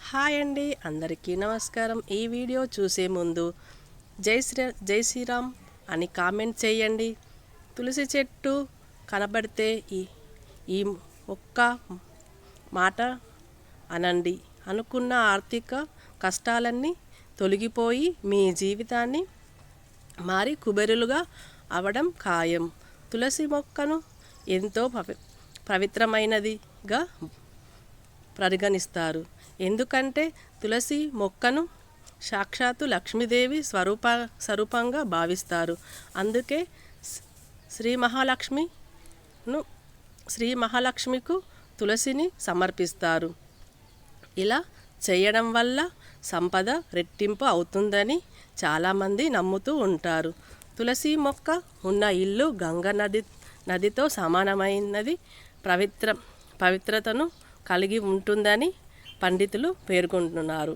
Hi అండి, అందరికీ నమస్కారం. ఈ వీడియో చూసే ముందు జై శ్రీరామ్ అని కామెంట్ చేయండి. తులసి చెట్టు కనబడితే ఈ ఒక్క మాట అనండి. అనుకున్న ఆర్థిక కష్టాలన్నీ తొలగిపోయి మీ జీవితాన్ని మారి కుబేరులుగా అవడం ఖాయం. తులసి మొక్కను ఎంతో పవిత్రమైనదిగా పరిగణిస్తారు. ఎందుకంటే తులసి మొక్కను సాక్షాత్తు లక్ష్మీదేవి స్వరూపంగా భావిస్తారు. అందుకే శ్రీ మహాలక్ష్మికు తులసిని సమర్పిస్తారు. ఇలా చేయడం వల్ల సంపద రెట్టింపు అవుతుందని చాలామంది నమ్ముతూ ఉంటారు. తులసి మొక్క ఉన్న ఇల్లు గంగా నదితో సమానమైనది, పవిత్రతను కలిగి ఉంటుందని పండితులు పేర్కొంటున్నారు.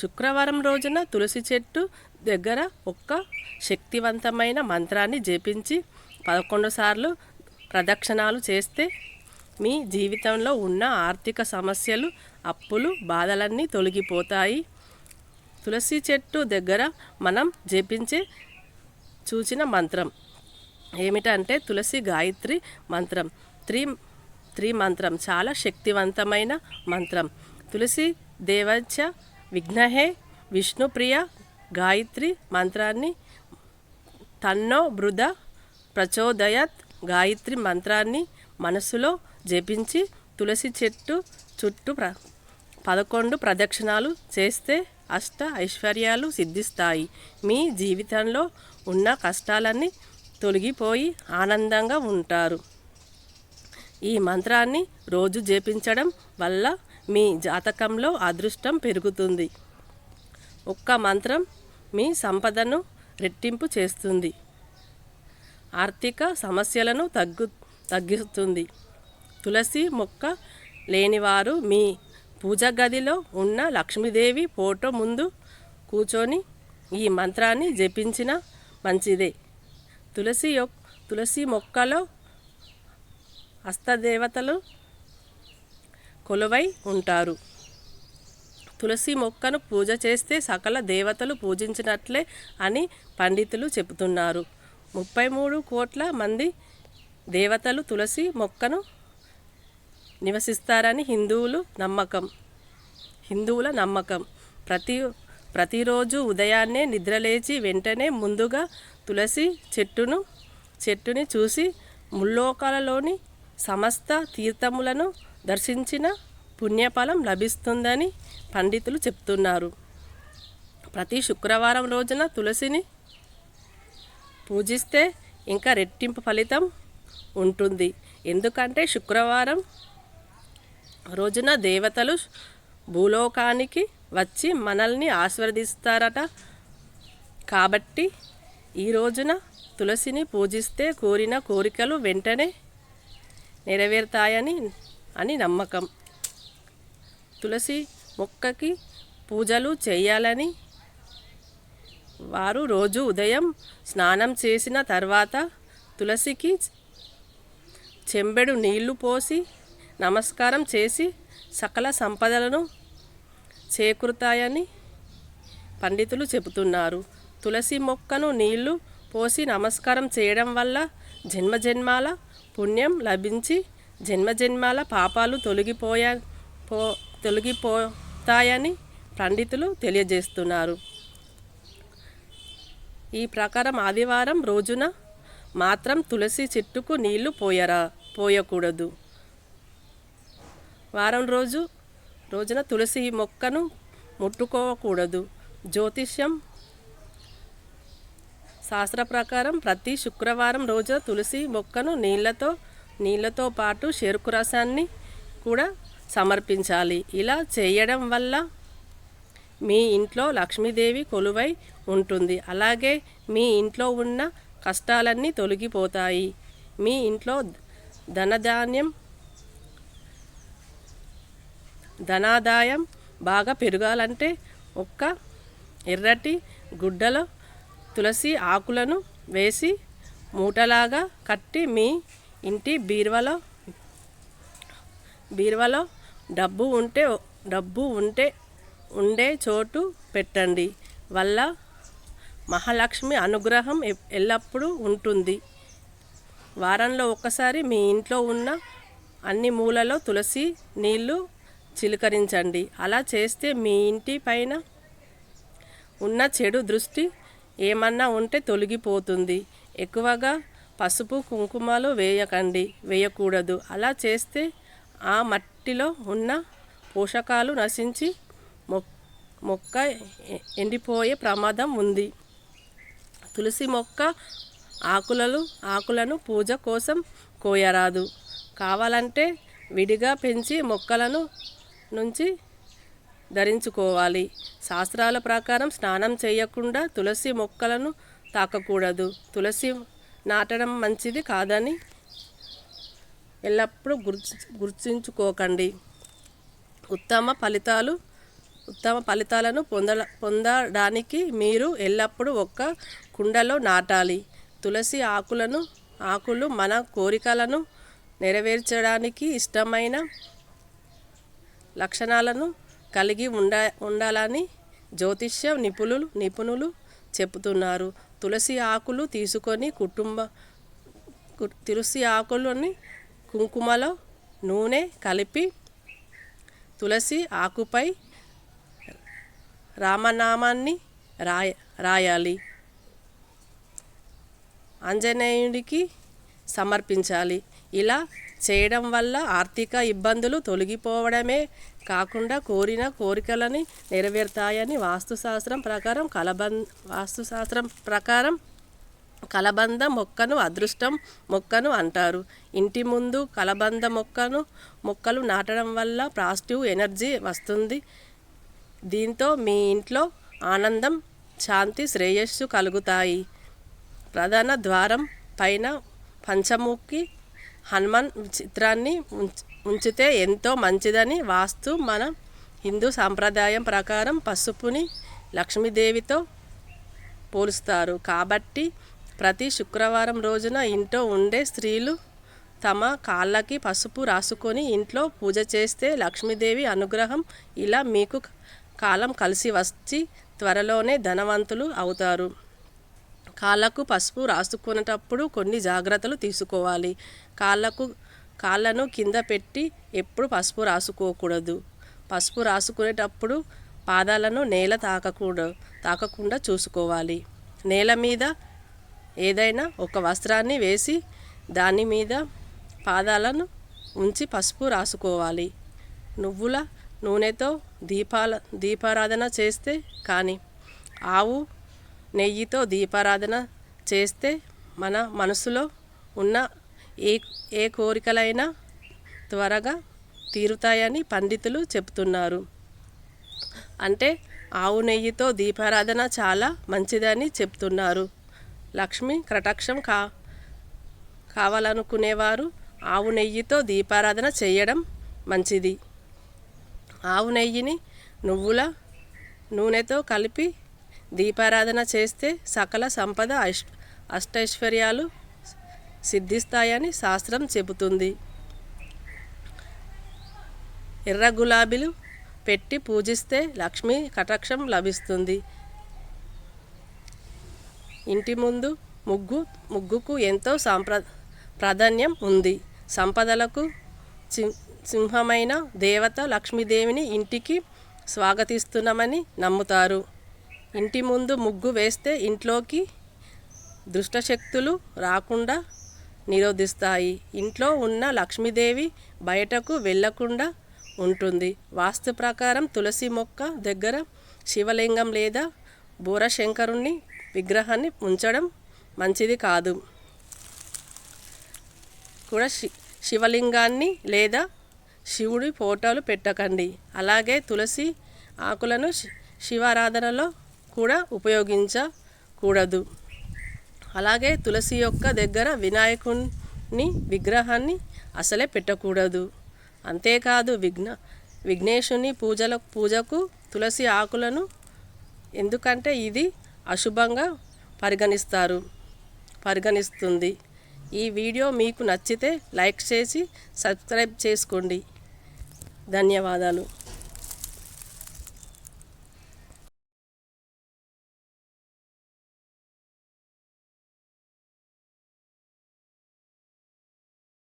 శుక్రవారం రోజున తులసి చెట్టు దగ్గర ఒక్క శక్తివంతమైన మంత్రాన్ని జపించి 11 సార్లు ప్రదక్షిణాలు చేస్తే మీ జీవితంలో ఉన్న ఆర్థిక సమస్యలు, అప్పులు, బాధలన్నీ తొలగిపోతాయి. తులసి చెట్టు దగ్గర మనం జపించే చూసిన మంత్రం ఏమిటంటే తులసి గాయత్రి మంత్రం. త్రీ మంత్రం చాలా శక్తివంతమైన మంత్రం. తులసి దేవచ విఘ్నహే విష్ణుప్రియ గాయత్రి మంత్రాన్ని తన్నో బృధ ప్రచోదయత్ గాయత్రి మంత్రాన్ని మనసులో జపించి తులసి చెట్టు చుట్టూ 11 ప్రదక్షిణాలు చేస్తే అష్ట ఐశ్వర్యాలు సిద్ధిస్తాయి. మీ జీవితంలో ఉన్న కష్టాలన్నీ తొలగిపోయి ఆనందంగా ఉంటారు. ఈ మంత్రాన్ని రోజు జపించడం వల్ల మీ జాతకంలో అదృష్టం పెరుగుతుంది. ఒక్క మంత్రం మీ సంపదను రెట్టింపు చేస్తుంది, ఆర్థిక సమస్యలను తగ్గిస్తుంది. తులసి మొక్క లేనివారు మీ పూజ గదిలో ఉన్న లక్ష్మీదేవి ఫోటో ముందు కూర్చొని ఈ మంత్రాన్ని జపించిన మంచిదే. తులసి మొక్కలో హస్తదేవతలు కొలువై ఉంటారు. తులసి మొక్కను పూజ చేస్తే సకల దేవతలు పూజించినట్లే అని పండితులు చెబుతున్నారు. 33 కోట్ల మంది దేవతలు తులసి మొక్కను నివసిస్తారని హిందువుల నమ్మకం. ప్రతిరోజు ఉదయాన్నే నిద్రలేచి వెంటనే ముందుగా తులసి చెట్టుని చూసి ముల్లోకాలలోని సమస్త తీర్థములను దర్శించిన పుణ్యఫలం లభిస్తుందని పండితులు చెప్తున్నారు. ప్రతి శుక్రవారం రోజున తులసిని పూజిస్తే ఇంకా రెట్టింపు ఫలితం ఉంటుంది. ఎందుకంటే శుక్రవారం రోజున దేవతలు భూలోకానికి వచ్చి మనల్ని ఆశీర్వదిస్తారట. కాబట్టి ఈ రోజున తులసిని పూజిస్తే కోరిన కోరికలు వెంటనే నెరవేరుతాయని నమ్మకం. తులసి మొక్కకి పూజలు చేయాలని వారు రోజు ఉదయం స్నానం చేసిన తర్వాత తులసికి చెంబెడు నీళ్లు పోసి నమస్కారం చేసి సకల సంపదలను చేకూరుతాయని పండితులు చెబుతున్నారు. తులసి మొక్కను నీళ్లు పోసి నమస్కారం చేయడం వల్ల జన్మజన్మాల పుణ్యం లభించి జన్మజన్మాల పాపాలు తొలగిపోతాయని పండితులు తెలియజేస్తున్నారు. ఈ ప్రకారం ఆదివారం రోజున మాత్రం తులసి చెట్టుకు నీళ్లు పోయకూడదు. వారం రోజున తులసి మొక్కను ముట్టుకోకూడదు. జ్యోతిష్యం శాస్త్ర ప్రకారం ప్రతి శుక్రవారం రోజున తులసి మొక్కను నీళ్లతో పాటు చెరుకు రసాన్ని కూడా సమర్పించాలి. ఇలా చేయడం వల్ల మీ ఇంట్లో లక్ష్మీదేవి కొలువై ఉంటుంది. అలాగే మీ ఇంట్లో ఉన్న కష్టాలన్నీ తొలగిపోతాయి. మీ ఇంట్లో ధనాదాయం బాగా పెరగాలంటే ఒక్క ఎర్రటి గుడ్డలో తులసి ఆకులను వేసి మూటలాగా కట్టి మీ ఇంటి బీరువాలో డబ్బు ఉంటే డబ్బు ఉండే చోటు పెట్టండి వల్ల మహాలక్ష్మి అనుగ్రహం ఎల్లప్పుడూ ఉంటుంది. వారంలో ఒక్కసారి మీ ఇంట్లో ఉన్న అన్ని మూలలో తులసి నీళ్లు చిలకరించండి. అలా చేస్తే మీ ఇంటి పైన ఉన్న చెడు దృష్టి ఏమన్నా ఉంటే తొలగిపోతుంది. ఎక్కువగా పసుపు కుంకుమలు వేయకూడదు. అలా చేస్తే ఆ మట్టిలో ఉన్న పోషకాలు నశించి మొక్క ఎండిపోయే ప్రమాదం ఉంది. తులసి మొక్క ఆకులను పూజ కోసం కోయరాదు. కావాలంటే విడిగా పెంచి మొక్కలను నుంచి ధరించుకోవాలి. శాస్త్రాల ప్రకారం స్నానం చేయకుండా తులసి మొక్కలను తాకకూడదు. తులసి నాటడం మంచిది కాదని ఎల్లప్పుడూ గుర్తుంచుకోకండి. ఉత్తమ ఫలితాలను పొందడానికి మీరు ఎల్లప్పుడూ ఒక కుండలో నాటాలి. తులసి ఆకులు మన కోరికలను నెరవేర్చడానికి ఇష్టమైన లక్షణాలను కలిగి ఉండాలని జ్యోతిష్య నిపుణులు చెబుతున్నారు. తులసి ఆకులని కుంకుమలో నూనె కలిపి తులసి ఆకుపై రామనామాన్ని రాయాలి. ఆంజనేయుడికి సమర్పించాలి. ఇలా చేయడం వల్ల ఆర్థిక ఇబ్బందులు తొలగిపోవడమే కాకుండా కోరిన కోరికలని నెరవేరుతాయని వాస్తుశాస్త్రం ప్రకారం కలబంద మొక్కను అదృష్టం మొక్కను అంటారు. ఇంటి ముందు కలబంద మొక్కలు నాటడం వల్ల పాజిటివ్ ఎనర్జీ వస్తుంది. దీంతో మీ ఇంట్లో ఆనందం, శాంతి, శ్రేయస్సు కలుగుతాయి. ప్రధాన ద్వారం పైన పంచముఖి హనుమాన్ చిత్రాన్ని ఉంచితే ఎంతో మంచిదని వాస్తు. మన హిందూ సాంప్రదాయం ప్రకారం పసుపుని లక్ష్మీదేవితో పోలుస్తారు. కాబట్టి ప్రతి శుక్రవారం రోజున ఇంట్లో ఉండే స్త్రీలు తమ కాళ్ళకి పసుపు రాసుకొని ఇంట్లో పూజ చేస్తే లక్ష్మీదేవి అనుగ్రహం ఇలా మీకు కాలం కలిసి వచ్చి త్వరలోనే ధనవంతులు అవుతారు. కాళ్ళకు పసుపు రాసుకునేటప్పుడు కొన్ని జాగ్రత్తలు తీసుకోవాలి. కాళ్ళను కింద పెట్టి ఎప్పుడు పసుపు రాసుకోకూడదు. పసుపు రాసుకునేటప్పుడు పాదాలను నేల తాకకుండా చూసుకోవాలి. నేల మీద ఏదైనా ఒక వస్త్రాన్ని వేసి దాని మీద పాదాలను ఉంచి పసుపు రాసుకోవాలి. నువ్వుల నూనెతో దీపారాధన చేస్తే కానీ ఆవు నెయ్యితో దీపారాధన చేస్తే మన మనసులో ఉన్న ఏ కోరికలైనా త్వరగా తీరుతాయని పండితులు చెప్తున్నారు. అంటే ఆవు నెయ్యితో దీపారాధన చాలా మంచిదని చెప్తున్నారు. లక్ష్మి కటాక్షం కావాలనుకునేవారు ఆవు నెయ్యితో దీపారాధన చేయడం మంచిది. ఆవు నెయ్యిని నువ్వుల నూనెతో కలిపి దీపారాధన చేస్తే సకల సంపద అష్టైశ్వర్యాలు సిద్ధిస్తాయని శాస్త్రం చెబుతుంది. ఎర్ర గులాబీలు పెట్టి పూజిస్తే లక్ష్మీ కటాక్షం లభిస్తుంది. ఇంటి ముందు ముగ్గుకు ఎంతో ప్రాధాన్యం ఉంది. సంపదలకు సింహమైన దేవత లక్ష్మీదేవిని ఇంటికి స్వాగతిస్తున్నామని నమ్ముతారు. ఇంటి ముందు ముగ్గు వేస్తే ఇంట్లోకి దుష్టశక్తులు రాకుండా నిరోధిస్తాయి. ఇంట్లో ఉన్న లక్ష్మీదేవి బయటకు వెళ్ళకుండా ఉంటుంది. వాస్తు ప్రకారం తులసి మొక్క దగ్గర శివలింగం లేదా బోరశంకరుని విగ్రహాన్ని ఉంచడం మంచిది కాదు. కూడా శివలింగాన్ని లేదా శివుడి ఫోటోలు పెట్టకండి. అలాగే తులసి ఆకులను శివారాధనలో కూడా ఉపయోగించకూడదు. అలాగే తులసి యొక్క దగ్గర వినాయకుని విగ్రహాన్ని అసలే పెట్టకూడదు. అంతేకాదు విఘ్నేశుని పూజకు తులసి ఆకులను ఎందుకంటే ఇది అశుభంగా పరిగణిస్తుంది. ఈ వీడియో మీకు నచ్చితే లైక్ చేసి సబ్స్క్రైబ్ చేసుకోండి. ధన్యవాదాలు.